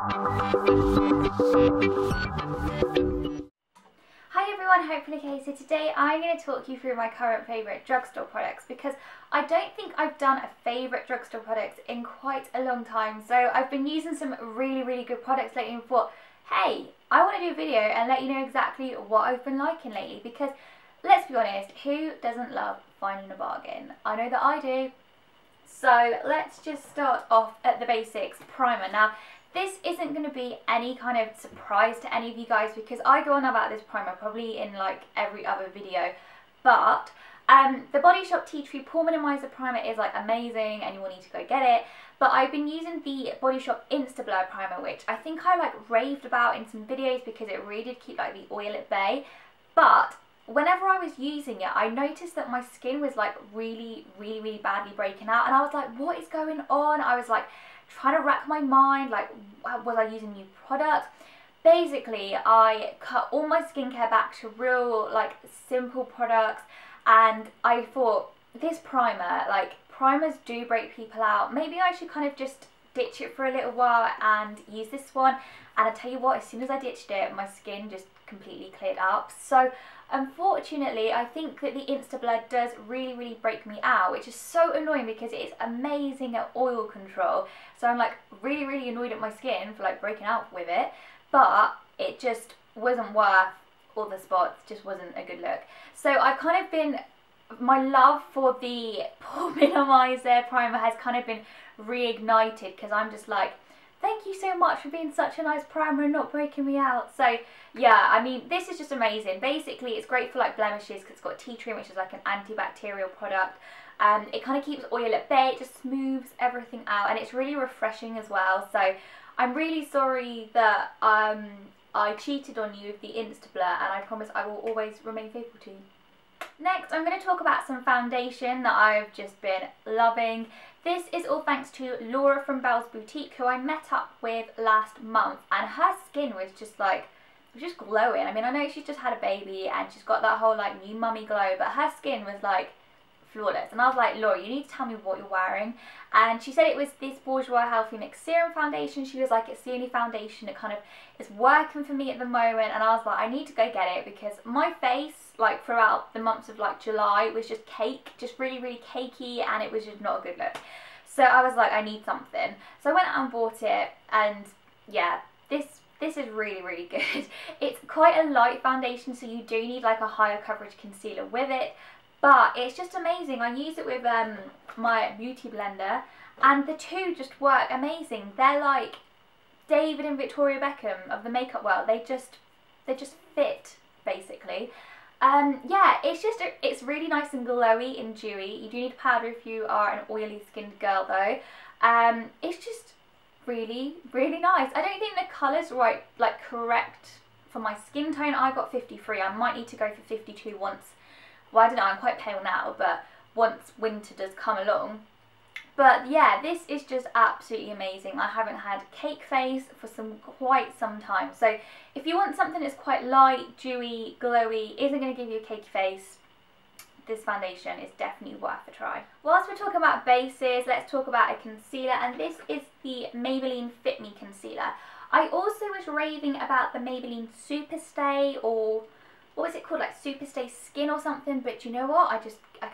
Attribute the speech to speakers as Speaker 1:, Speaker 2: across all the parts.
Speaker 1: Hi everyone, hopefully okay. So today I'm going to talk you through my current favourite drugstore products because I don't think I've done a favourite drugstore product in quite a long time. So I've been using some really good products lately and thought, hey, I want to do a video and let you know exactly what I've been liking lately because let's be honest, who doesn't love finding a bargain? I know that I do. So let's just start off at the basics. Primer. Now this isn't going to be any kind of surprise to any of you guys because I go on about this primer probably in like every other video, but the Body Shop Tea Tree Pore Minimizer Primer is like amazing and you will need to go get it. But I've been using the Body Shop Insta Blur Primer, which I think I like raved about in some videos because it really did keep like the oil at bay. But whenever I was using it, I noticed that my skin was like really badly breaking out, and I was like, what is going on? I was like trying to rack my mind, like, was I using new product? Basically, I cut all my skincare back to real like simple products, and I thought, this primer, like primers do break people out, maybe I should kind of just ditch it for a little while and use this one. And I tell you what, as soon as I ditched it, my skin just completely cleared up. So unfortunately, I think that the Insta Blur does really break me out, which is so annoying because it is amazing at oil control. So I'm like really annoyed at my skin for like breaking out with it, but it just wasn't worth all the spots, just wasn't a good look. So I've kind of been, my love for the Pore Minimizer Primer has kind of been reignited because I'm just like, thank you so much for being such a nice primer and not breaking me out. So yeah, I mean, this is just amazing. Basically, it's great for like blemishes because it's got tea tree, which is like an antibacterial product. It kind of keeps oil at bay, it just smooths everything out, and it's really refreshing as well. So I'm really sorry that I cheated on you with the Insta Blur, and I promise I will always remain faithful to you. Next, I'm going to talk about some foundation that I've just been loving. This is all thanks to Laura from Belle's Boutique, who I met up with last month, and her skin was just like, just glowing. I mean, I know she's just had a baby and she's got that whole like new mummy glow, but her skin was like flawless. And I was like, Laura, you need to tell me what you're wearing. And she said it was this Bourjois Healthy Mix Serum Foundation. She was like, it's the only foundation that kind of is working for me at the moment. And I was like, I need to go get it because my face, like throughout the months of like July, was just cake, just really cakey, and it was just not a good look. So I was like, I need something. So I went out and bought it, and yeah, this is really good. It's quite a light foundation, so you do need like a higher coverage concealer with it, but it's just amazing. I use it with my beauty blender, and the two just work amazing. They're like David and Victoria Beckham of the makeup world. They just fit basically. Yeah, it's really nice and glowy and dewy. You do need powder if you are an oily skinned girl though. It's just really nice. I don't think the colour's right, like correct for my skin tone. I got 53. I might need to go for 52 once, well, I don't know, I'm quite pale now, but once winter does come along. But yeah, this is just absolutely amazing. I haven't had cake face for quite some time. So if you want something that's quite light, dewy, glowy, isn't going to give you a cakey face, this foundation is definitely worth a try. Whilst we're talking about bases, let's talk about a concealer, and this is the Maybelline Fit Me Concealer. I also was raving about the Maybelline Superstay, or what was it called, like Superstay Skin or something, but you know what, I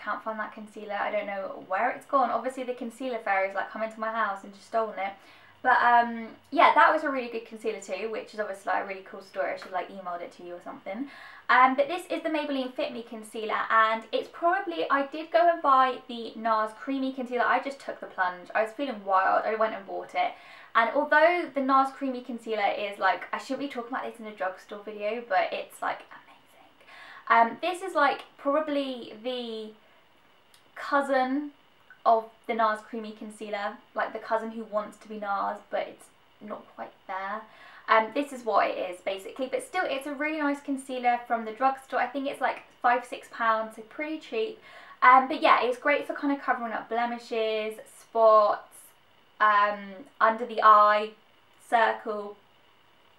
Speaker 1: can't find that concealer. I don't know where it's gone. Obviously the concealer fairy's like come into my house and just stolen it. But yeah, that was a really good concealer too, which is obviously like a really cool story. I should like emailed it to you or something. But this is the Maybelline Fit Me Concealer, and it's probably, I did go and buy the NARS Creamy Concealer. I just took the plunge. I was feeling wild. I went and bought it. And although the NARS Creamy Concealer is like, I shouldn't be talking about this in a drugstore video, but it's like amazing. This is like probably the cousin of the NARS Creamy Concealer, like the cousin who wants to be NARS but it's not quite there. This is what it is basically, but still it's a really nice concealer from the drugstore. I think it's like £5–6, so pretty cheap. But yeah, it's great for kind of covering up blemishes, spots, under the eye, circle,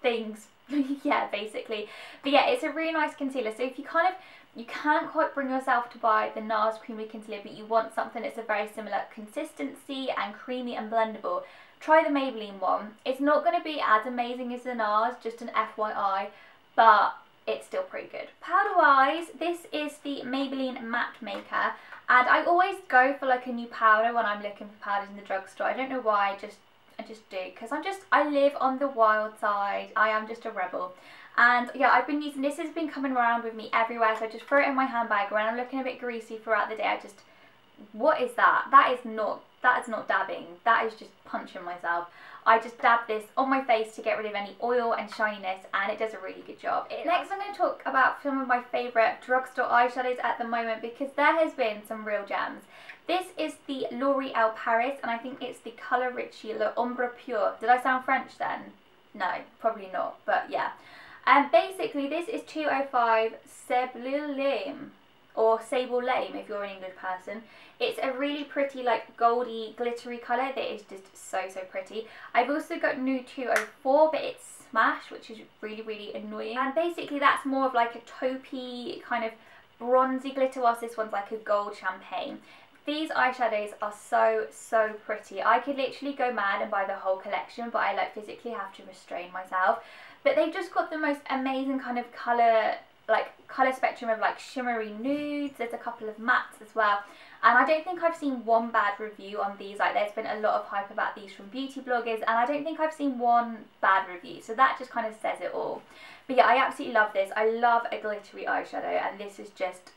Speaker 1: things. Yeah, basically. But yeah, it's a really nice concealer. So if you can't quite bring yourself to buy the NARS Creamy Concealer, but you want something that's a very similar consistency and creamy and blendable, try the Maybelline one. It's not going to be as amazing as the NARS, just an FYI, but it's still pretty good. Powder wise, this is the Maybelline Matte Maker, and I always go for like a new powder when I'm looking for powders in the drugstore. I don't know why, I just do, because I live on the wild side. I am just a rebel. And yeah, I've been using this, has been coming around with me everywhere, so I just throw it in my handbag when I'm looking a bit greasy throughout the day. What is that? That is not dabbing, that is just punching myself. I just dab this on my face to get rid of any oil and shininess, and it does a really good job. Next I'm going to talk about some of my favourite drugstore eyeshadows at the moment, because there has been some real gems. This is the L'Oreal Paris, and I think it's the Colour Richie L'Ombre Pure. Did I sound French then? No, probably not, but yeah. And basically this is 205 Sublime, or Sable Lame if you're an English person. It's a really pretty like goldy glittery colour that is just so pretty. I've also got New 204, but it's smashed, which is really annoying. And basically that's more of like a taupey kind of bronzy glitter, whilst this one's like a gold champagne. These eyeshadows are so pretty. I could literally go mad and buy the whole collection, but I like physically have to restrain myself. But they've just got the most amazing kind of colour spectrum of like shimmery nudes. There's a couple of mattes as well, and I don't think I've seen one bad review on these. Like, there's been a lot of hype about these from beauty bloggers, and I don't think I've seen one bad review, so that just kind of says it all. But yeah, I absolutely love this. I love a glittery eyeshadow, and this is just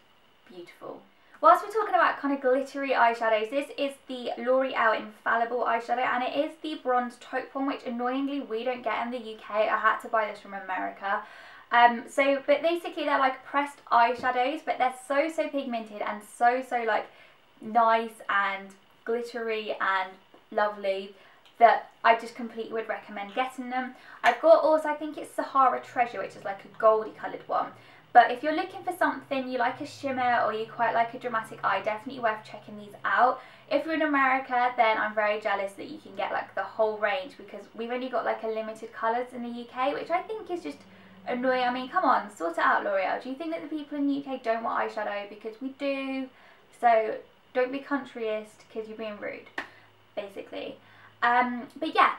Speaker 1: beautiful. Whilst we're talking about kind of glittery eyeshadows, this is the L'Oreal Infallible eyeshadow, and it is the bronze taupe one, which annoyingly we don't get in the UK. I had to buy this from America. But basically they're like pressed eyeshadows, but they're so pigmented and so like nice and glittery and lovely that I just completely would recommend getting them. I've got also, I think it's Sahara Treasure, which is like a goldy coloured one. But if you're looking for something, you like a shimmer or you quite like a dramatic eye, definitely worth checking these out. If you're in America, then I'm very jealous that you can get like the whole range, because we've only got like a limited colours in the UK, which I think is just annoying. I mean, come on, sort it out, L'Oreal. Do you think that the people in the UK don't want eyeshadow? Because we do. So don't be countryist, because you're being rude, basically. But yeah,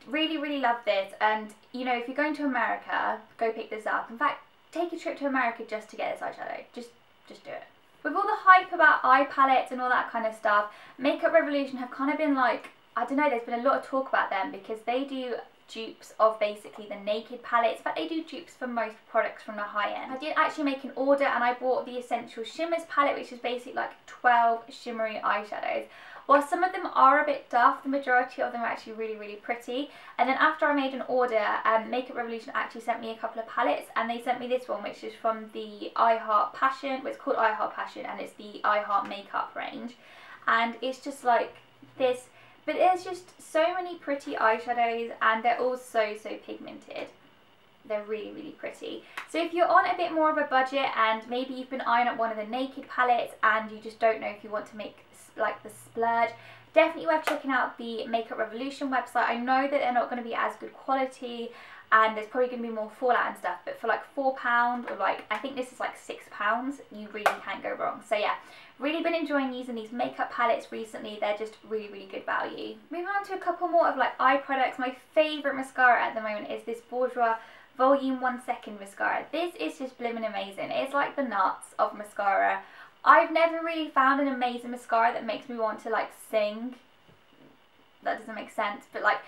Speaker 1: really love this. And you know, if you're going to America, go pick this up. In fact, take a trip to America just to get this eyeshadow. Just do it. With all the hype about eye palettes and all that kind of stuff, Makeup Revolution have kind of been like, I don't know, there's been a lot of talk about them, because they do dupes of basically the naked palettes, but they do dupes for most products from the high end. I did actually make an order, and I bought the Essential Shimmers palette, which is basically like 12 shimmery eyeshadows. While some of them are a bit duff, the majority of them are actually really pretty. And then after I made an order, Makeup Revolution actually sent me a couple of palettes, and they sent me this one, which is from the I Heart Passion. Well, it's called I Heart Passion, and it's the I Heart Makeup range. And it's just like this, but there's just so many pretty eyeshadows, and they're all so pigmented. They're really pretty. So if you're on a bit more of a budget, and maybe you've been eyeing up one of the naked palettes and you just don't know if you want to make like the splurge, definitely worth checking out the Makeup Revolution website. I know that they're not going to be as good quality, and there's probably going to be more fallout and stuff, but for like £4, or like, I think this is like £6, you really can't go wrong. So yeah, really been enjoying using these makeup palettes recently. They're just really good value. Moving on to a couple more of like eye products. My favourite mascara at the moment is this Bourjois Volume 1 Second mascara. This is just blimmin' amazing. It's like the nuts of mascara. I've never really found an amazing mascara that makes me want to like sing. That doesn't make sense, but like,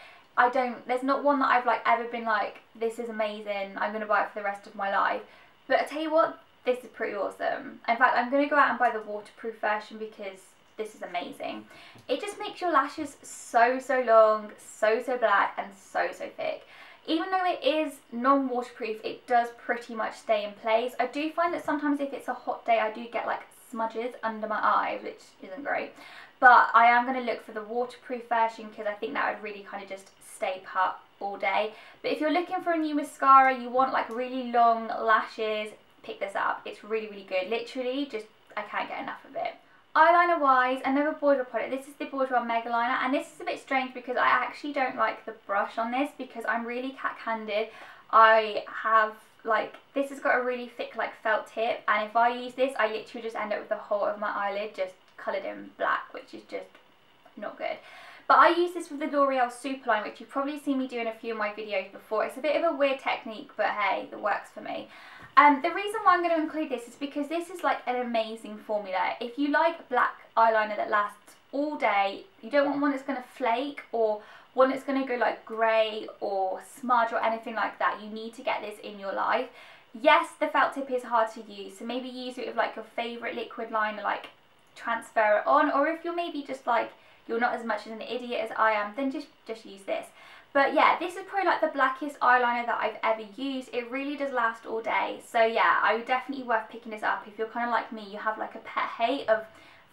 Speaker 1: there's not one that I've like ever been like, this is amazing, I'm going to buy it for the rest of my life. But I tell you what, this is pretty awesome. In fact, I'm going to go out and buy the waterproof version, because this is amazing. It just makes your lashes so long, so black, and so thick. Even though it is non-waterproof, it does pretty much stay in place. I do find that sometimes if it's a hot day, I do get like smudges under my eyes, which isn't great. But I am going to look for the waterproof version, because I think that would really kind of just stay put all day. But if you're looking for a new mascara, you want like really long lashes, pick this up. It's really good. Literally, just, I can't get enough of it. Eyeliner wise, another Bourjois product. This is the Bourjois Mega Liner, and this is a bit strange because I actually don't like the brush on this, because I'm really cat-handed. I have like, this has got a really thick like felt tip, and if I use this, I literally just end up with the whole of my eyelid just coloured in black, which is just not good. But I use this with the L'Oreal Superline, which you've probably seen me do in a few of my videos before. It's a bit of a weird technique, but hey, it works for me. The reason why I'm going to include this is because this is like an amazing formula. If you like black eyeliner that lasts all day, you don't want one that's going to flake or one that's going to go like grey or smudge or anything like that, you need to get this in your life. Yes, the felt tip is hard to use, so maybe use it with like your favourite liquid liner, like transfer it on, or if you're maybe just like, you're not as much of an idiot as I am, then just use this. But yeah, this is probably like the blackest eyeliner that I've ever used. It really does last all day. So yeah, I would definitely worth picking this up if you're kind of like me, you have like a pet hate of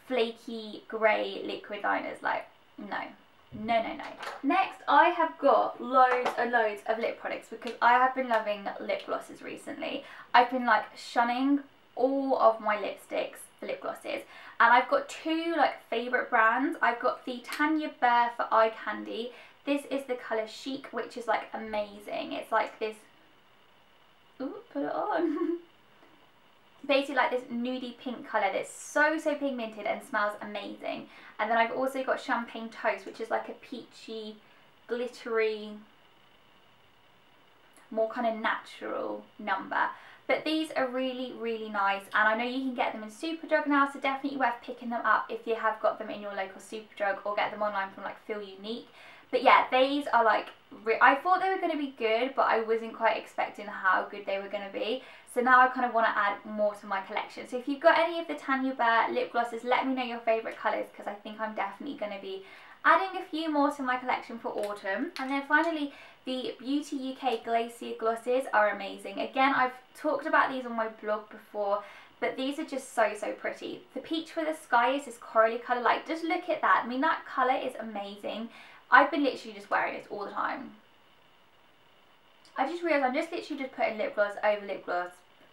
Speaker 1: flaky grey liquid liners. Like, no. No, no, no. Next, I have got loads and loads of lip products because I have been loving lip glosses recently. I've been like shunning all of my lipsticks for lip glosses. And I've got two like favourite brands. I've got the Tanya Burr for Eye Candy. This is the colour Chic, which is like amazing. It's like this, ooh, put it on. Basically like this nudie pink colour that's so pigmented and smells amazing. And then I've also got Champagne Toast, which is like a peachy, glittery, more kind of natural number. But these are really, really nice, and I know you can get them in Superdrug now, so definitely worth picking them up if you have got them in your local Superdrug, or get them online from like Feel Unique. But yeah, these are like, I thought they were going to be good, but I wasn't quite expecting how good they were going to be. So now I kind of want to add more to my collection. So if you've got any of the Tanya Burr lip glosses, let me know your favourite colours, because I think I'm definitely going to be adding a few more to my collection for autumn. And then finally, the Beauty UK Glacier glosses are amazing. Again, I've talked about these on my blog before, but these are just so pretty. The Peach for the Sky is this corally colour. Like, just look at that. I mean, that colour is amazing. I've been literally just wearing this all the time. I just realised I'm just literally just putting lip gloss over lip gloss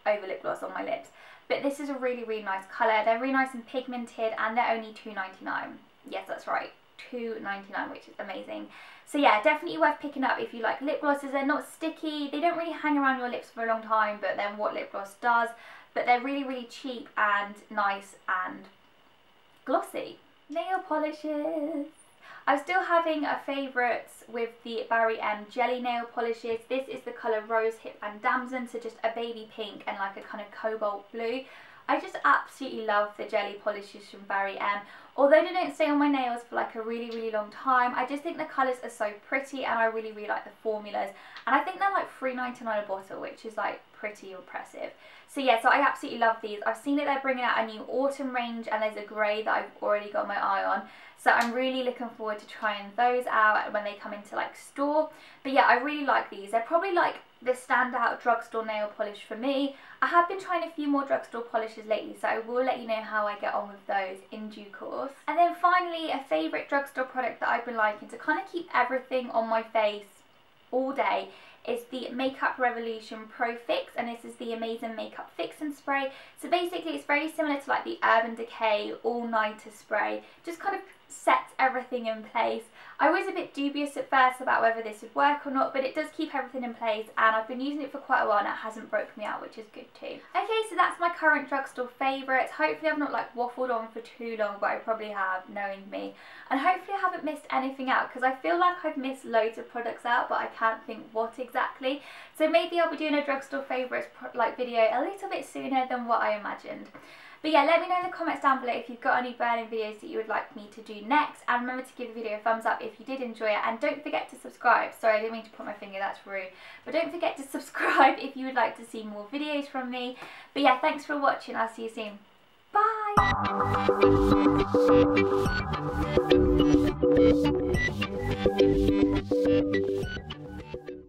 Speaker 1: over lip gloss on my lips. But this is a really, really nice colour. They're really nice and pigmented, and they're only $2.99. Yes, that's right, $2.99, which is amazing. So yeah, definitely worth picking up if you like lip glosses. They're not sticky. They don't really hang around your lips for a long time, but then what lip gloss does. But they're really, really cheap and nice and glossy. Nail polishes. I'm still having a favourites with the Barry M Jelly nail polishes. This is the colour Rose Hip and Damson, so just a baby pink and like a kind of cobalt blue. I just absolutely love the jelly polishes from Barry M. Although they don't stay on my nails for like a really, really long time, I just think the colours are so pretty, and I really, really like the formulas. And I think they're like $3.99 a bottle, which is like pretty impressive. So yeah, so I absolutely love these. I've seen that they're bringing out a new autumn range, and there's a grey that I've already got my eye on. So I'm really looking forward to trying those out when they come into like store. But yeah, I really like these. They're probably like the standout drugstore nail polish for me. I have been trying a few more drugstore polishes lately, so I will let you know how I get on with those in due course. And then finally, a favourite drugstore product that I've been liking to kind of keep everything on my face all day is the Makeup Revolution Pro Fix, and this is the amazing makeup fix and spray. So basically it's very similar to like the Urban Decay All Nighter spray, just kind of sets everything in place. I was a bit dubious at first about whether this would work or not, but it does keep everything in place, and I've been using it for quite a while and it hasn't broke me out, which is good too. Okay, so that's my current drugstore favourites. Hopefully I've not like waffled on for too long, but I probably have, knowing me. And hopefully I haven't missed anything out, because I feel like I've missed loads of products out, but I can't think what exactly. So maybe I'll be doing a drugstore favourites like video a little bit sooner than what I imagined. But yeah, let me know in the comments down below if you've got any burning videos that you would like me to do next. And remember to give the video a thumbs up if you did enjoy it. And don't forget to subscribe. Sorry, I didn't mean to put my finger, that's rude. But don't forget to subscribe if you would like to see more videos from me. But yeah, thanks for watching. I'll see you soon. Bye!